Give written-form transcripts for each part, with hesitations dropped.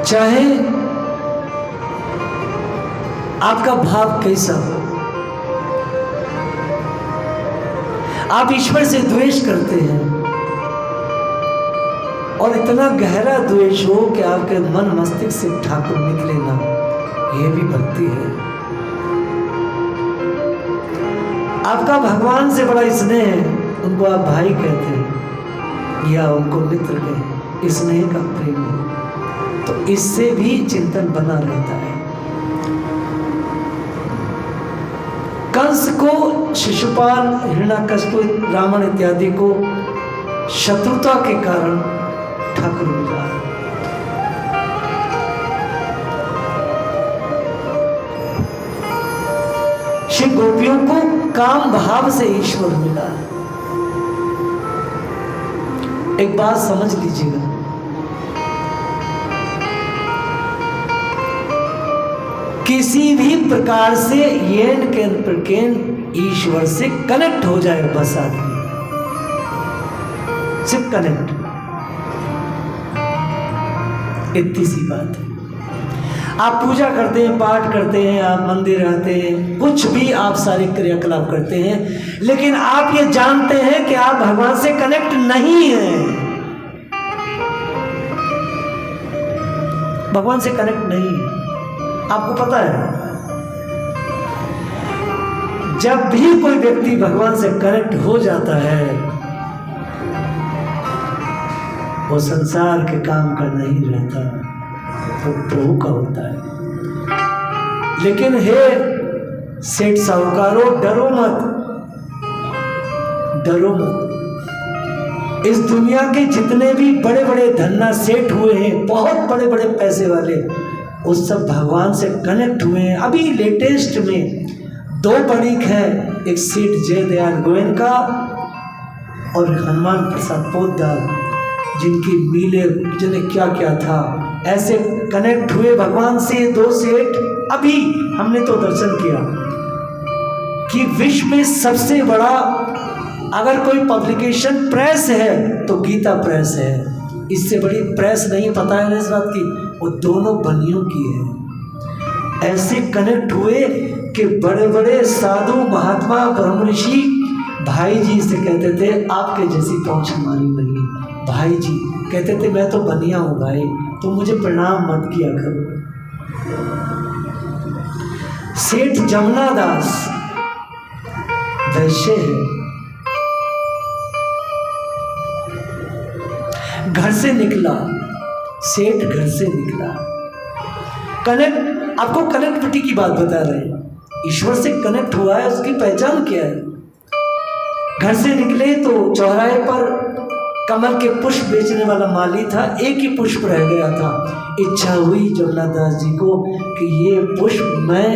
चाहे आपका भाव कैसा हो, आप ईश्वर से द्वेष करते हैं और इतना गहरा द्वेष हो कि आपके मन मस्तिष्क से ठाकुर निकले ना, यह भी भक्ति है। आपका भगवान से बड़ा स्नेह है, उनको आप भाई कहते हैं या उनको मित्र कहते हैं, स्नेह का प्रेम है, तो इससे भी चिंतन बना रहता है। कंस को, शिशुपाल, हिरण्याकश्यप, रावण इत्यादि को शत्रुता के कारण ठाकुर मिला। श्री गोपियों को काम भाव से ईश्वर मिला। एक बात समझ लीजिएगा, किसी भी प्रकार से येन केन प्रकेन ईश्वर से कनेक्ट हो जाए बस आदमी, सिर्फ कनेक्ट, इतनी सी बात है। आप पूजा करते हैं, पाठ करते हैं, आप मंदिर आते हैं, कुछ भी आप सारे क्रियाकलाप करते हैं, लेकिन आप ये जानते हैं कि आप भगवान से कनेक्ट नहीं हैं, भगवान से कनेक्ट नहीं है। आपको पता है, जब भी कोई व्यक्ति भगवान से कनेक्ट हो जाता है, वो संसार के काम का नहीं रहता, तो प्रभु का होता है। लेकिन हे सेठ साहूकारों, डरो मत, डरो मत। इस दुनिया के जितने भी बड़े बड़े धन्ना सेठ हुए हैं, बहुत बड़े बड़े पैसे वाले, उस सब भगवान से कनेक्ट हुए हैं। अभी लेटेस्ट में 2 बणिक हैं, एक सेठ जयदयाल गोयनका और हनुमान प्रसाद पोद्दार, जिनकी मीले जिन्हें क्या क्या था, ऐसे कनेक्ट हुए भगवान से 2 सेठ। अभी हमने तो दर्शन किया कि विश्व में सबसे बड़ा अगर कोई पब्लिकेशन प्रेस है तो गीता प्रेस है, इससे बड़ी प्रेस नहीं, पता है ना इस बात की, वो दोनों बनियों की है। ऐसे कनेक्ट हुए कि बड़े बड़े साधु महात्मा ब्रह्म ऋषि भाई जी से कहते थे, आपके जैसी पहुंच हमारी नहीं। भाई जी कहते थे, मैं तो बनिया हूँ भाई, तो मुझे प्रणाम मत किया करो। सेठ जमुना दास वैश्य है, घर से निकला, सेठ घर से निकला, कनेक्ट, आपको कनेक्टिविटी की बात बता रहे हैं, ईश्वर से कनेक्ट हुआ है, उसकी पहचान क्या है। घर से निकले तो चौराहे पर कमल के पुष्प बेचने वाला माली था, एक ही पुष्प रह गया था। इच्छा हुई जमुना दास जी को कि ये पुष्प मैं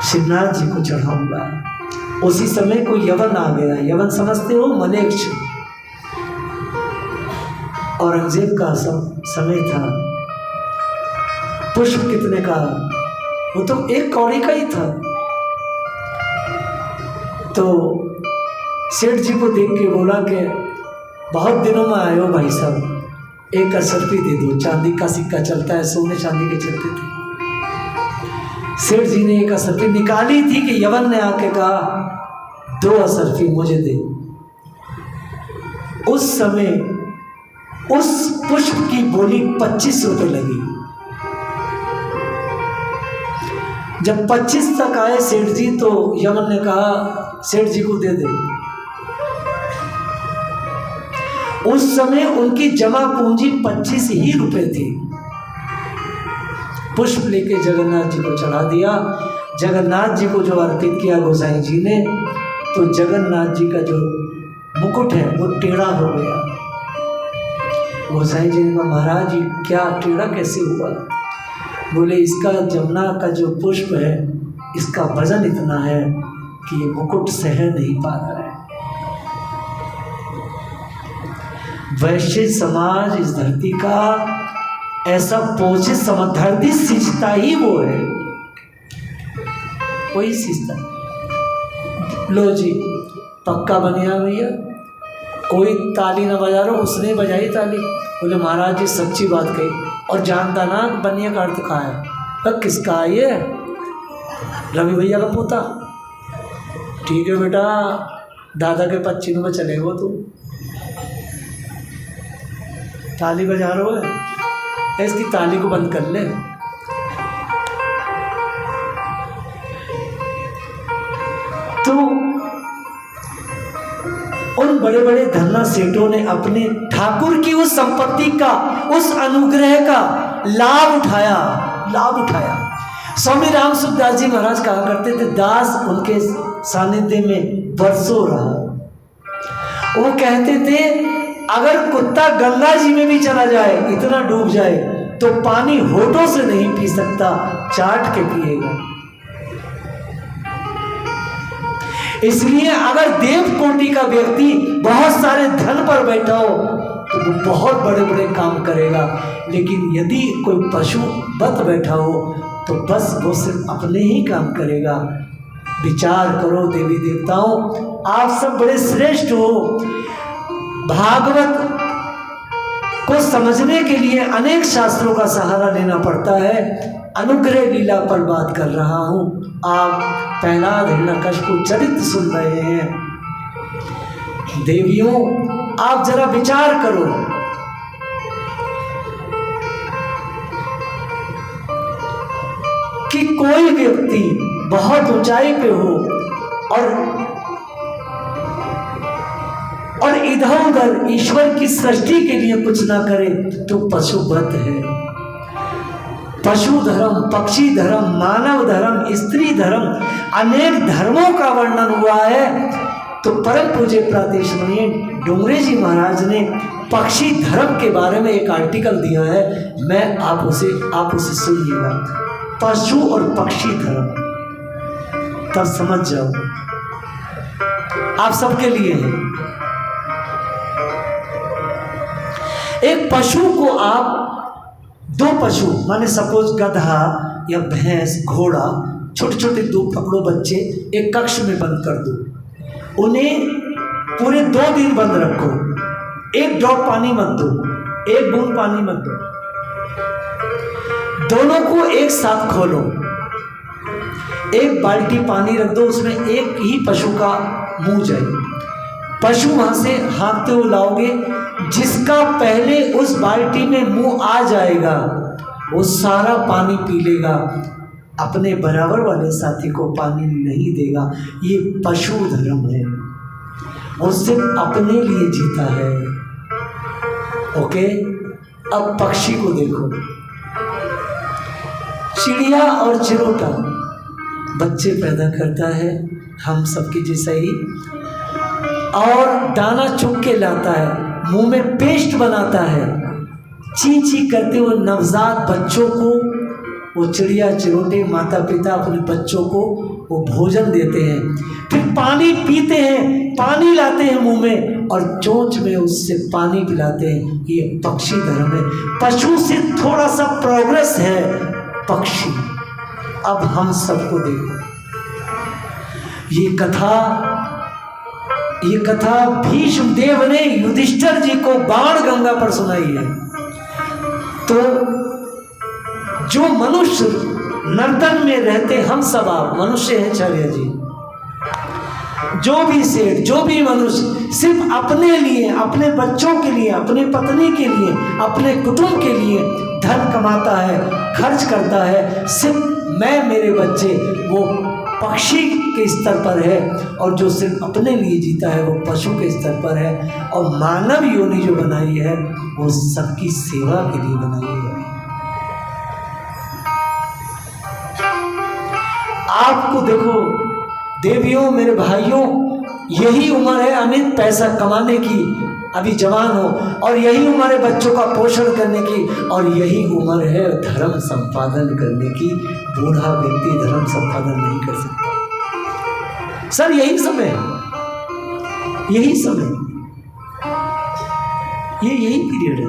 शिवनाथ जी को चढ़ाऊंगा। उसी समय कोई यवन आ गया, यवन समझते हो, मलेच्छ, औरंगजेब का समय था। पुष्प कितने का, वो तो 1 कौड़ी का ही था। तो सेठ जी को देख के बोला कि बहुत दिनों में आए हो भाई साहब, 1 असरफी दे दो, चांदी का सिक्का चलता है, सोने चांदी के चलते थे। सेठ जी ने 1 असरफी निकाली थी कि यवन ने आके कहा 2 असरफी मुझे दे। उस समय उस पुष्प की बोली 25 रुपए लगी। जब 25 तक आए सेठ जी, तो यमन ने कहा सेठ जी को दे दे। उस समय उनकी जमा पूंजी 25 ही रुपए थी। पुष्प लेके जगन्नाथ जी को चढ़ा दिया। जगन्नाथ जी को जो अर्पित किया गोसाई जी ने, तो जगन्नाथ जी का जो मुकुट है वो टेढ़ा हो गया। गोसाई जी ने कहा महाराज जी क्या टेढ़ा कैसे हुआ? बोले इसका जमुना का जो पुष्प है, इसका वजन इतना है कि ये मुकुट सह नहीं पा रहा है। वैश्य समाज इस धरती का ऐसा पोषित समझ, धरती सिंचता ही वो है, कोई सिंचता। लो जी पक्का बनिया भैया, कोई ताली ना बजा रहा, उसने बजाई ताली। बोले महाराज जी सच्ची बात कही, और जानता ना बनिया का अर्थ कहाँ है। पर किसका है ये? रवि भैया का पोता। ठीक है बेटा, दादा के पच्चीनों में चले वो, तू ताली बजा रहे हो, इसकी ताली को बंद कर ले। तो उन बड़े बड़े धन्ना सेठों ने अपने ठाकुर की उस संपत्ति का, उस अनुग्रह का लाभ उठाया। स्वामी राम सुखदास जी महाराज कहा करते थे, दास उनके सानिध्य में बरसों रहा। वो कहते थे अगर कुत्ता गंगा जी में भी चला जाए, इतना डूब जाए, तो पानी होठों से नहीं पी सकता, चाट के पिएगा। इसलिए अगर देव कोटि का व्यक्ति बहुत सारे धन पर बैठा हो तो वो बहुत बड़े बड़े काम करेगा, लेकिन यदि कोई पशु बत बैठा हो तो बस वो सिर्फ अपने ही काम करेगा। विचार करो देवी देवताओं, आप सब बड़े श्रेष्ठ हो। भागवत को समझने के लिए अनेक शास्त्रों का सहारा लेना पड़ता है। अनुग्रह लीला पर बात कर रहा हूं। आप प्रहलाद हिरण्यकश्यप चरित्र सुन रहे हैं। देवियों, आप जरा विचार करो, कि कोई व्यक्ति बहुत ऊंचाई पे हो और इधर उधर ईश्वर की सृष्टि के लिए कुछ ना करे तो पशुव्रत है। पशु धर्म, पक्षी धर्म, मानव धर्म, स्त्री धर्म, अनेक धर्मों का वर्णन हुआ है। तो परम पूज्य प्रातःस्मरणीय डोंगरे जी महाराज ने पक्षी धर्म के बारे में एक आर्टिकल दिया है, मैं आप उसे सुनिएगा। पशु और पक्षी धर्म, तब समझ जाओ, आप सबके लिए है। एक पशु को आप, दो पशु माने सपोज गधा या भैंस, घोड़ा, छोटे छोटे दो पकड़ो बच्चे, एक कक्ष में बंद कर दो, उन्हें पूरे 2 दिन बंद रखो, एक ड्रॉप पानी मत दो, एक बूंद पानी मत दो, दोनों को एक साथ खोलो, एक बाल्टी पानी रख दो, उसमें एक ही पशु का मुंह जाए। पशु वहां से हाँकते हुए लाओगे, जिसका पहले उस बाल्टी में मुंह आ जाएगा वो सारा पानी पी लेगा, अपने बराबर वाले साथी को पानी नहीं देगा। ये पशु धर्म है, वो सिर्फ अपने लिए जीता है। ओके, अब पक्षी को देखो, चिड़िया और चिरोटा बच्चे पैदा करता है हम सबके जैसा ही, और दाना चुग के लाता है, मुंह में पेस्ट बनाता है, ची ची करते हुए नवजात बच्चों को वो चिड़िया चिरोटे माता पिता अपने बच्चों को वो भोजन देते हैं, फिर पानी पीते हैं, पानी लाते हैं मुंह में और चोंच में उससे पानी पिलाते हैं। ये पक्षी धर्म है। पशु से थोड़ा सा प्रोग्रेस है पक्षी। अब हम सबको देखो, ये कथा भीष्म देव ने युधिष्ठिर जी को बाण गंगा पर सुनाई है। तो जो मनुष्य नर्तन में रहते, हम सब आप मनुष्य हैं चार्य जी, जो भी सेठ, जो भी मनुष्य सिर्फ अपने लिए, अपने बच्चों के लिए, अपने पत्नी के लिए, अपने कुटुंब के लिए धन कमाता है, खर्च करता है, सिर्फ मैं मेरे बच्चे, वो पक्षी के स्तर पर है। और जो सिर्फ अपने लिए जीता है वो पशु के स्तर पर है। और मानव योनि जो बनाई है वो सबकी सेवा के लिए बनाई है। आपको देखो देवियों, मेरे भाइयों, यही उम्र है अमित पैसा कमाने की, अभी जवान हो, और यही उम्र है बच्चों का पोषण करने की, और यही उम्र है धर्म संपादन करने की। बूढ़ा व्यक्ति धर्म संपादन नहीं कर सकता सर, यही समय, यही समय, यही पीरियड है,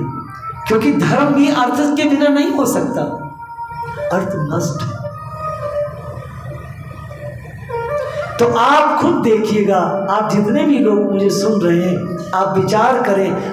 क्योंकि धर्म भी अर्थ के बिना नहीं हो सकता, अर्थ मस्ट है। तो आप खुद देखिएगा, आप जितने भी लोग मुझे सुन रहे हैं, आप विचार करें।